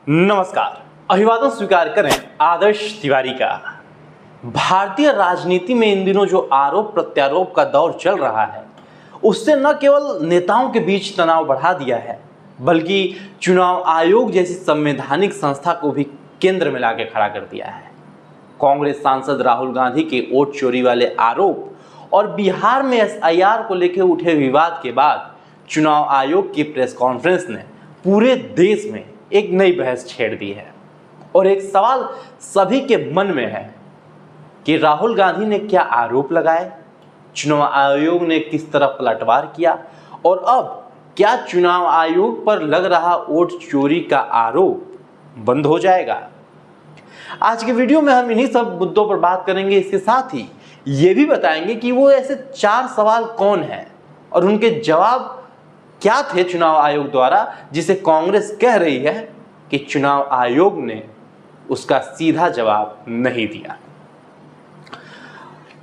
नमस्कार। अभिवादन स्वीकार करें आदर्श तिवारी का। भारतीय राजनीति में इन दिनों जो आरोप प्रत्यारोप का दौर चल रहा है उससे न केवल नेताओं के बीच तनाव बढ़ा दिया है बल्कि चुनाव आयोग जैसी संवैधानिक संस्था को भी केंद्र में लाके खड़ा कर दिया है। कांग्रेस सांसद राहुल गांधी के वोट चोरी वाले आरोप और बिहार में एसआईआर को लेकर उठे विवाद के बाद चुनाव आयोग की प्रेस कॉन्फ्रेंस ने पूरे देश में एक नई बहस छेड़ दी है और एक सवाल सभी के मन में है कि राहुल गांधी ने क्या आरोप लगाए, चुनाव आयोग ने किस तरह पलटवार किया और अब क्या चुनाव आयोग पर लग रहा वोट चोरी का आरोप बंद हो जाएगा। आज के वीडियो में हम इन्हीं सब मुद्दों पर बात करेंगे। इसके साथ ही ये भी बताएंगे कि वो ऐसे 4 सवाल कौन हैं और उनके जवाब क्या थे चुनाव आयोग द्वारा, जिसे कांग्रेस कह रही है कि चुनाव आयोग ने उसका सीधा जवाब नहीं दिया।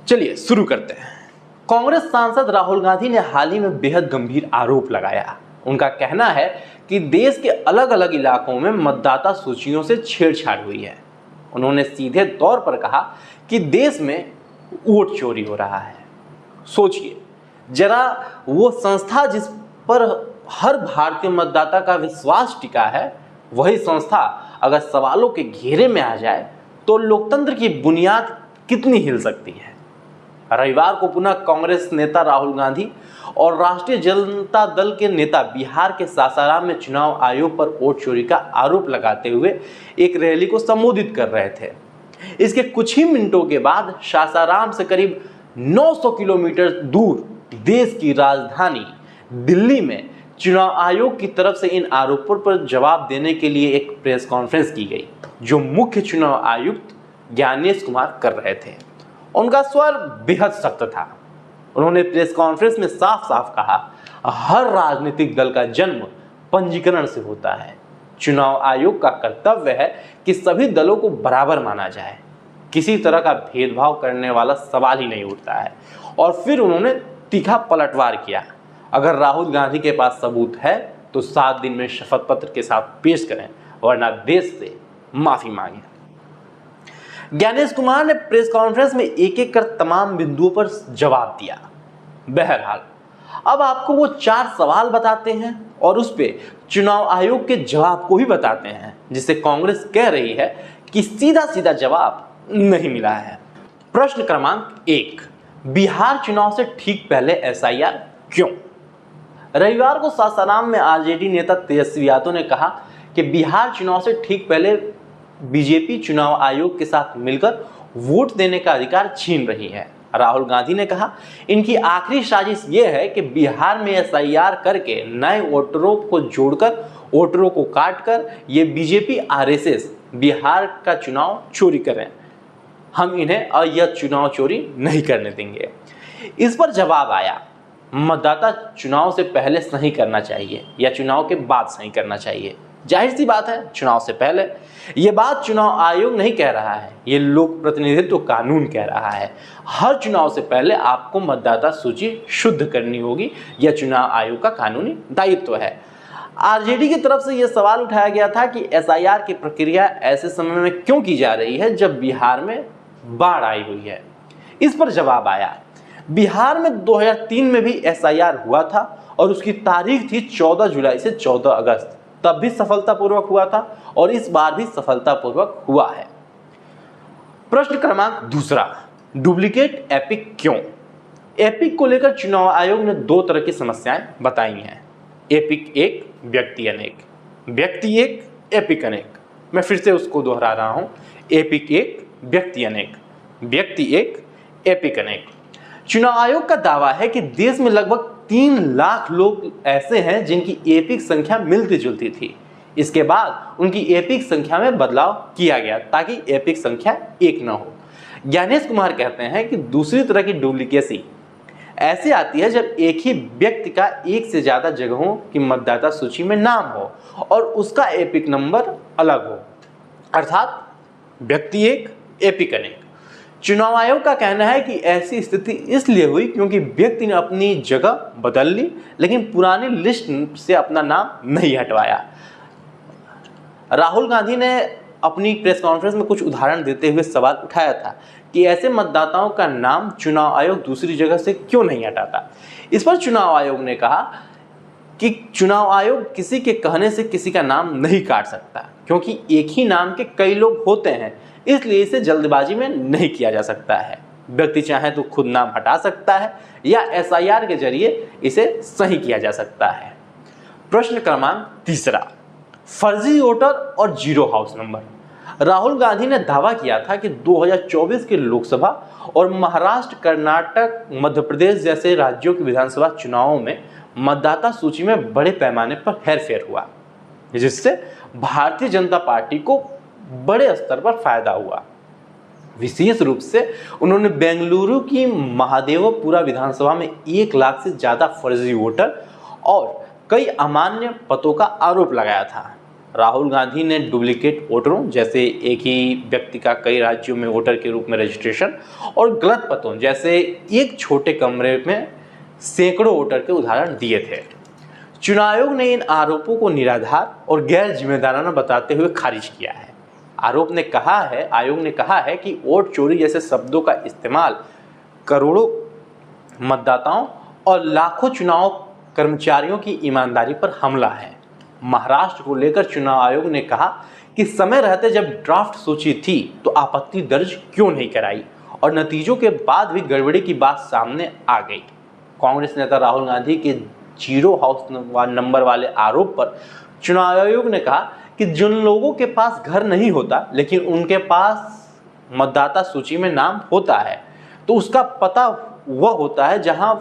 चलिए शुरू करते हैं। कांग्रेस सांसद राहुल गांधी ने हाल ही में बेहद गंभीर आरोप लगाया। उनका कहना है कि देश के अलग अलग इलाकों में मतदाता सूचियों से छेड़छाड़ हुई है। उन्होंने सीधे तौर पर कहा कि देश में वोट चोरी हो रहा है। सोचिए जरा, वो संस्था जिस पर हर भारतीय मतदाता का विश्वास टिका है, वही संस्था अगर सवालों के घेरे में आ जाए तो लोकतंत्र की बुनियाद कितनी हिल सकती है। रविवार को पुनः कांग्रेस नेता राहुल गांधी और राष्ट्रीय जनता दल के नेता बिहार के सासाराम में चुनाव आयोग पर वोट चोरी का आरोप लगाते हुए एक रैली को संबोधित कर रहे थे। इसके कुछ ही मिनटों के बाद सासाराम से करीब 900 किलोमीटर दूर देश की राजधानी दिल्ली में चुनाव आयोग की तरफ से इन आरोपों पर जवाब देने के लिए एक प्रेस कॉन्फ्रेंस की गई, जो मुख्य चुनाव आयुक्त ज्ञानेश कुमार कर रहे थे। उनका स्वर बेहद सख्त था। उन्होंने प्रेस कॉन्फ्रेंस में साफ साफ कहा, हर राजनीतिक दल का जन्म पंजीकरण से होता है। चुनाव आयोग का कर्तव्य है कि सभी दलों को बराबर माना जाए, किसी तरह का भेदभाव करने वाला सवाल ही नहीं उठता है। और फिर उन्होंने तीखा पलटवार किया, अगर राहुल गांधी के पास सबूत है तो 7 दिन में शपथ पत्र के साथ पेश करें, वरना देश से माफी मांगे। ज्ञानेश कुमार ने प्रेस कॉन्फ्रेंस में एक एक कर तमाम बिंदुओं पर जवाब दिया। बहरहाल अब आपको वो 4 सवाल बताते हैं और उस पे चुनाव आयोग के जवाब को भी बताते हैं, जिसे कांग्रेस कह रही है कि सीधा सीधा जवाब नहीं मिला है। प्रश्न क्रमांक 1, बिहार चुनाव से ठीक पहले एसआईआर क्यों? रविवार को सासाराम में आरजेडी नेता तेजस्वी यादव ने कहा कि बिहार चुनाव से ठीक पहले बीजेपी चुनाव आयोग के साथ मिलकर वोट देने का अधिकार छीन रही है। राहुल गांधी ने कहा, इनकी आखिरी साजिश ये है कि बिहार में एसआईआर करके नए वोटरों को जोड़कर, वोटरों को काटकर ये बीजेपी आरएसएस बिहार का चुनाव चोरी करें। हम इन्हें और यह चुनाव चोरी नहीं करने देंगे। इस पर जवाब आया, मतदाता चुनाव से पहले सही करना चाहिए या चुनाव के बाद सही करना चाहिए। जाहिर सी बात है, चुनाव से पहले। ये बात चुनाव आयोग नहीं कह रहा है, ये लोक प्रतिनिधित्व कानून कह रहा है। हर चुनाव से पहले आपको मतदाता सूची शुद्ध करनी होगी, यह चुनाव आयोग का कानूनी दायित्व है। आरजेडी की तरफ से यह सवाल उठाया गया था कि एसआईआर की प्रक्रिया ऐसे समय में क्यों की जा रही है जब बिहार में बाढ़ आई हुई है। इस पर जवाब आया, बिहार में 2003 में भी एसआईआर हुआ था और उसकी तारीख थी 14 जुलाई से 14 अगस्त। तब भी सफलतापूर्वक हुआ था और इस बार भी सफलतापूर्वक हुआ है। प्रश्न क्रमांक 2, डुप्लीकेट एपिक क्यों? एपिक को लेकर चुनाव आयोग ने 2 तरह की समस्याएं बताई हैं। एपिक 1, व्यक्ति अनेक। व्यक्ति 1, एपिक अनेक। मैं फिर से उसको दोहरा रहा हूं, एपिक 1, व्यक्ति अनेक। व्यक्ति 1, एपिक अनेक। चुनाव आयोग का दावा है कि देश में लगभग 3 लाख लोग ऐसे हैं जिनकी एपिक संख्या मिलती जुलती थी। इसके बाद उनकी एपिक संख्या में बदलाव किया गया ताकि एपिक संख्या 1 न हो। ज्ञानेश कुमार कहते हैं कि दूसरी तरह की डुप्लीकेसी ऐसे आती है जब एक ही व्यक्ति का एक से ज्यादा जगहों की मतदाता सूची में नाम हो और उसका एपिक नंबर अलग हो, अर्थात व्यक्ति 1, एपिक अनेक। चुनाव आयोग का कहना है कि ऐसी स्थिति इसलिए हुई क्योंकि व्यक्ति ने अपनी जगह बदल ली लेकिन पुरानी लिस्ट से अपना नाम नहीं हटवाया। राहुल गांधी ने अपनी प्रेस कॉन्फ्रेंस में कुछ उदाहरण देते हुए सवाल उठाया था कि ऐसे मतदाताओं का नाम चुनाव आयोग दूसरी जगह से क्यों नहीं हटाता। इस पर चुनाव आयोग ने कहा कि चुनाव आयोग किसी के कहने से किसी का नाम नहीं काट सकता, क्योंकि एक ही नाम के कई लोग होते हैं, इसलिए इसे जल्दबाजी में नहीं किया जा सकता है। व्यक्ति चाहे तो खुद नाम हटा सकता है या SIR के जरिए इसे सही किया जा सकता है। प्रश्न क्रमांक 3, फर्जी वोटर और zero house number. Rahul Gandhi ने दावा किया था कि 2024 के लोकसभा और महाराष्ट्र, कर्नाटक, मध्य प्रदेश जैसे राज्यों के विधानसभा चुनावों में मतदाता सूची में बड़े पैमाने पर हेरफेर हुआ, जिससे भारतीय जनता पार्टी को बड़े स्तर पर फायदा हुआ। विशेष रूप से उन्होंने बेंगलुरु की महादेवपुरा विधानसभा में 1 लाख से ज्यादा फर्जी वोटर और कई अमान्य पतों का आरोप लगाया था। राहुल गांधी ने डुप्लीकेट वोटरों, जैसे एक ही व्यक्ति का कई राज्यों में वोटर के रूप में रजिस्ट्रेशन, और गलत पतों, जैसे एक छोटे कमरे में सैकड़ों वोटर के उदाहरण दिए थे। चुनाव आयोग ने इन आरोपों को निराधार और गैर जिम्मेदाराना बताते हुए खारिज किया है। आयोग ने कहा है कि वोट चोरी जैसे शब्दों का इस्तेमाल करोड़ों मतदाताओं और लाखों चुनाव कर्मचारियों की ईमानदारी पर हमला है। महाराष्ट्र को लेकर चुनाव आयोग ने कहा कि समय रहते जब ड्राफ्ट सूची थी तो आपत्ति दर्ज क्यों नहीं कराई, और नतीजों के बाद भी गड़बड़ी की बात सामने आ गई। कांग्रेस नेता राहुल गांधी के जीरो हाउस नंबर वाले आरोप पर चुनाव आयोग ने कहा कि जिन लोगों के पास घर नहीं होता लेकिन उनके पास मतदाता सूची में नाम होता है, तो उसका पता वह होता है जहां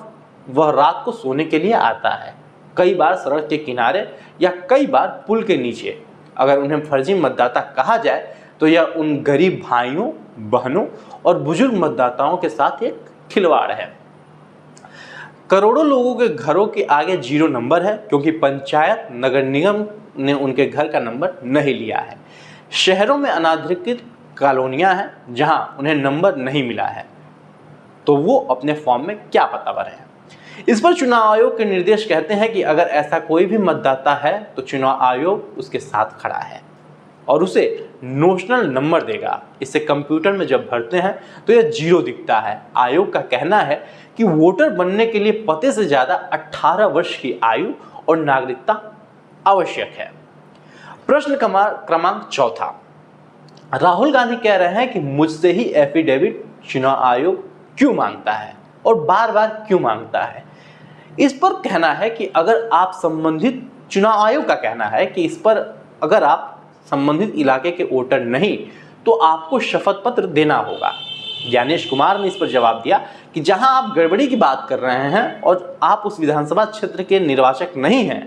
वह रात को सोने के लिए आता है, कई बार सड़क के किनारे या कई बार पुल के नीचे। अगर उन्हें फर्जी मतदाता कहा जाए तो यह उन गरीब भाइयों, बहनों और बुजुर्ग मतदाताओं के साथ एक खिलवाड़ है। करोड़ों लोगों के घरों के आगे जीरो नंबर है क्योंकि पंचायत, नगर निगम ने उनके घर का नंबर नहीं लिया है। शहरों में अनाधिकृत कॉलोनियां हैं जहां उन्हें नंबर नहीं मिला है, तो वो अपने फॉर्म में क्या पता भरें। इस पर चुनाव आयोग के निर्देश कहते हैं कि अगर ऐसा कोई भी मतदाता है तो चुनाव आयोग उसके साथ खड़ा है और उसे नोशनल नंबर देगा। इसे कंप्यूटर में जब भरते हैं तो यह जीरो दिखता है। आयोग का कहना है कि वोटर बनने के लिए पते से ज्यादा 18 वर्ष की आयु और नागरिकता आवश्यक है। प्रश्न क्रमांक 4, राहुल गांधी कह रहे हैं कि मुझसे ही एफिडेविट चुनाव आयोग क्यों मांगता है और बार बार क्यों मांगता है। इस पर कहना है कि अगर आप संबंधित चुनाव आयोग का कहना है कि इस पर अगर आप संबंधित इलाके के वोटर नहीं तो आपको शपथ पत्र देना होगा। ज्ञानेश कुमार ने इस पर जवाब दिया कि जहां आप गड़बड़ी की बात कर रहे हैं और आप उस विधानसभा क्षेत्र के निर्वाचक नहीं हैं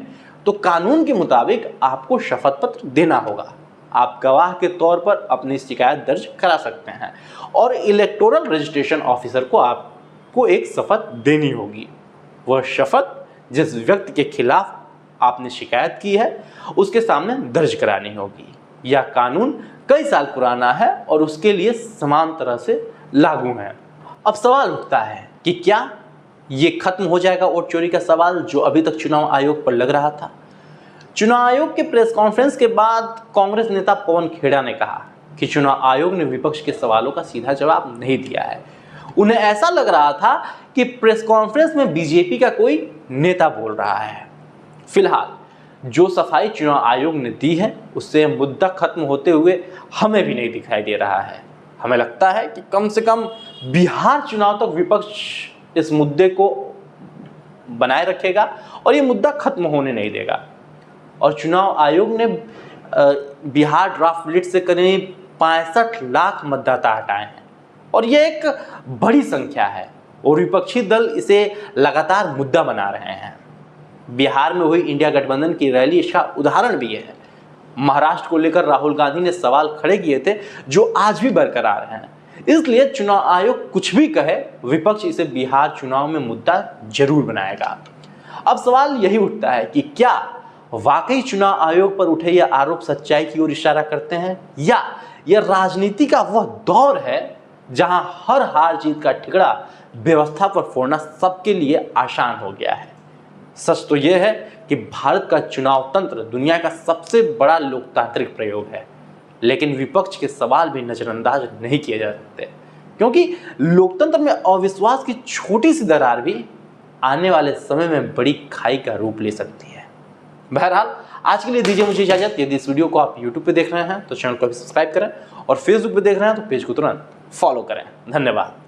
तो कानून के मुताबिक आपको शपथ पत्र देना होगा। आप गवाह के तौर पर अपनी शिकायत दर्ज करा सकते हैं और इलेक्टोरल रजिस्ट्रेशन ऑफिसर को आपको एक शपथ देनी होगी। वह शपथ जिस व्यक्ति के खिलाफ आपने शिकायत की है उसके सामने दर्ज करानी होगी। यह कानून कई साल पुराना है और उसके लिए समान तरह से लागू है। अब सवाल उठता है कि क्या ये खत्म हो जाएगा वोट चोरी का सवाल जो अभी तक चुनाव आयोग पर लग रहा था। चुनाव आयोग के प्रेस कॉन्फ्रेंस के बाद कांग्रेस नेता पवन खेड़ा ने कहा कि चुनाव आयोग ने विपक्ष के सवालों का सीधा जवाब नहीं दिया है। उन्हें ऐसा लग रहा था कि प्रेस कॉन्फ्रेंस में बीजेपी का कोई नेता बोल रहा है। फिलहाल जो सफाई चुनाव आयोग ने दी है उससे मुद्दा खत्म होते हुए हमें भी नहीं दिखाई दे रहा है। हमें लगता है कि कम से कम बिहार चुनाव तक विपक्ष इस मुद्दे को बनाए रखेगा और ये मुद्दा खत्म होने नहीं देगा। और चुनाव आयोग ने बिहार ड्राफ्ट लिस्ट से करीब 65 लाख मतदाता हटाए हैं और ये एक बड़ी संख्या है और विपक्षी दल इसे लगातार मुद्दा बना रहे हैं। बिहार में हुई इंडिया गठबंधन की रैली इसका उदाहरण भी है। महाराष्ट्र को लेकर राहुल गांधी ने सवाल खड़े किए थे जो आज भी बरकरार हैं। इसलिए चुनाव आयोग कुछ भी कहे, विपक्ष इसे बिहार चुनाव में मुद्दा जरूर बनाएगा। अब सवाल यही उठता है कि क्या वाकई चुनाव आयोग पर उठे यह आरोप सच्चाई की ओर इशारा करते हैं या यह राजनीति का वह दौर है जहां हर हार जीत का ठिकरा व्यवस्था पर फोड़ना सबके लिए आसान हो गया है। सच तो यह है कि भारत का चुनाव तंत्र दुनिया का सबसे बड़ा लोकतांत्रिक प्रयोग है, लेकिन विपक्ष के सवाल भी नजरअंदाज नहीं किए जा सकते, क्योंकि लोकतंत्र में अविश्वास की छोटी सी दरार भी आने वाले समय में बड़ी खाई का रूप ले सकती है। बहरहाल आज के लिए दीजिए मुझे इजाजत। यदि इस वीडियो को आप YouTube पे देख रहे हैं तो चैनल को भी सब्सक्राइब करें और Facebook पे देख रहे हैं तो पेज को तुरंत फॉलो करें। धन्यवाद।